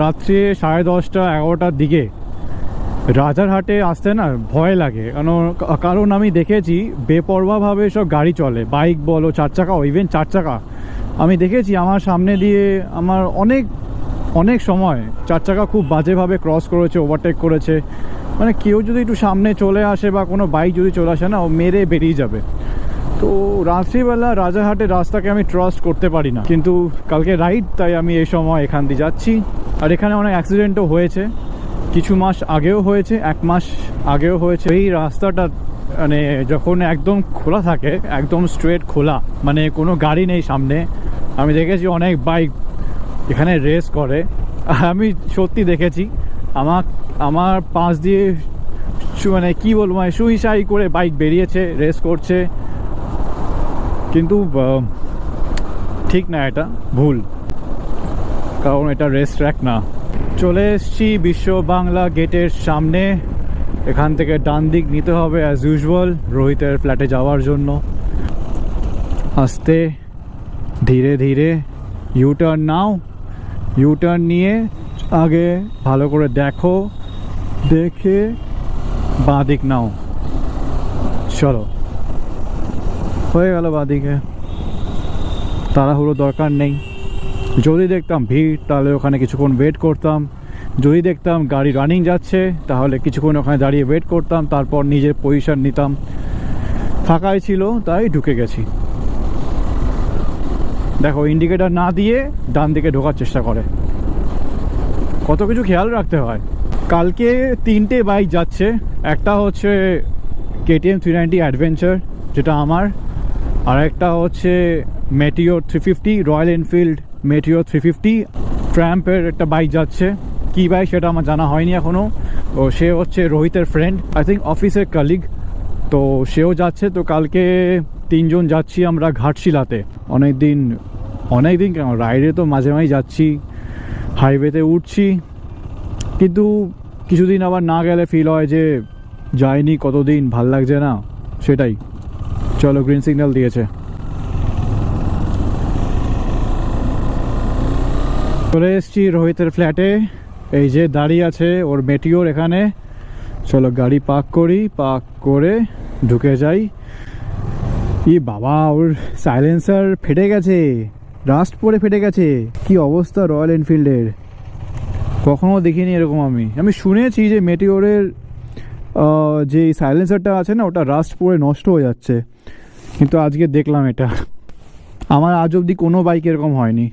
রাত্রে 10:30 11টার দিকে রাজারহাটে আসতে না ভয় লাগে, কারণ আমি দেখেছি বেপরোয়াভাবে সব গাড়ি চলে, বাইক বলো, 4 চাকা, ইভেন 4 চাকা। আমি দেখেছি আমার সামনে দিয়ে আমার অনেক সময় 4 চাকা খুব বাজেভাবে ক্রস করেছে, ওভারটেক করেছে। মানে কেউ যদি একটু সামনে চলে আসে বা কোনো বাইক যদি চলে আসে না, ও মেরে বেরিয়ে যাবে। তো রাত্রিবেলা রাজারহাটের রাস্তাকে আমি ট্রাস্ট করতে পারি না, কিন্তু কালকে রাইড, তাই আমি এই সময় এখান দিয়ে যাচ্ছি। আর এখানে অনেক অ্যাক্সিডেন্টও হয়েছে, কিছু মাস আগেও হয়েছে, 1 মাস আগেও হয়েছে। এই রাস্তাটা মানে যখন একদম খোলা থাকে, একদম স্ট্রেট খোলা, মানে কোনো গাড়ি নেই সামনে, আমি দেখেছি অনেক বাইক এখানে রেস করে। আমি সত্যি দেখেছি, আমার পাশ দিয়ে মানে কি বলবো, মানে সুইসাই করে বাইক বেরিয়েছে, রেস করছে। কিন্তু ঠিক না, এটা ভুল, কারণ এটা রেস ট্র্যাক না। চলে এসছি বিশ্ব বাংলা গেটের সামনে। এখান থেকে ডান দিক নিতে হবে অ্যাজ ইউজুয়াল রোহিতের ফ্ল্যাটে যাওয়ার জন্য। আস্তে ধীরে ধীরে ইউটার্ন নাও, ইউটার্ন নিয়ে আগে ভালো করে দেখো, দেখে বাঁ দিক নাও। চলো, হয়ে গেল বাঁ দিকে। তাড়াহুড়ো দরকার নেই। যদি দেখতাম ভিড় তাহলে ওখানে কিছুক্ষণ ওয়েট করতাম, যদি দেখতাম গাড়ি রানিং যাচ্ছে তাহলে কিছুক্ষণ ওখানে দাঁড়িয়ে ওয়েট করতাম, তারপর নিজের পজিশন নিতাম। ফাঁকাই ছিল তাই ঢুকে গেছি। দেখো, ইন্ডিকেটার না দিয়ে ডান দিকে ঢোকার চেষ্টা করে, কত কিছু খেয়াল রাখতে হয়। কালকে 3টে বাইক যাচ্ছে। একটা হচ্ছে KTM 390 অ্যাডভেঞ্চার, যেটা আমার, আর একটা হচ্ছে মেটিওর 350, রয়্যাল এনফিল্ড মেটিওর 350 ট্র্যাম্পের একটা বাইক যাচ্ছে। কী বাইক সেটা আমার জানা হয়নি এখনও। ও সে হচ্ছে রোহিতের ফ্রেন্ড, আই থিঙ্ক অফিসের কলিগ, তো সেও যাচ্ছে। তো কালকে 3 জন যাচ্ছি আমরা ঘাটশিলাতে। অনেক দিন কেন, রাইডে তো মাঝে মাঝে যাচ্ছি, হাইওয়েতে উঠছি, কিন্তু কিছুদিন আবার না গেলে ফিল হয় যে যাইনি কতদিন, ভাল লাগছে না, সেটাই। চলো, গ্রিন সিগন্যাল দিয়েছে। চলে এসছি রোহিতের ফ্ল্যাটে, এই যে দাঁড়িয়ে আছে ওর মেটিওর এখানে। চলো গাড়ি পার্ক করি, পার্ক করে ঢুকে যাই। ই বাবা, ওর সাইলেন্সার ফেটে গেছে, রাস্ট পরে ফেটে গেছে। কি অবস্থা রয়্যাল এনফিল্ডের, কখনো দেখিনি এরকম। আমি শুনেছি যে মেটিওরের যে সাইলেন্সারটা আছে না, ওটা রাস্ট পরে নষ্ট হয়ে যাচ্ছে, কিন্তু আজকে দেখলাম এটা। আমার আজ অবধি কোনো বাইক এরকম হয়নি।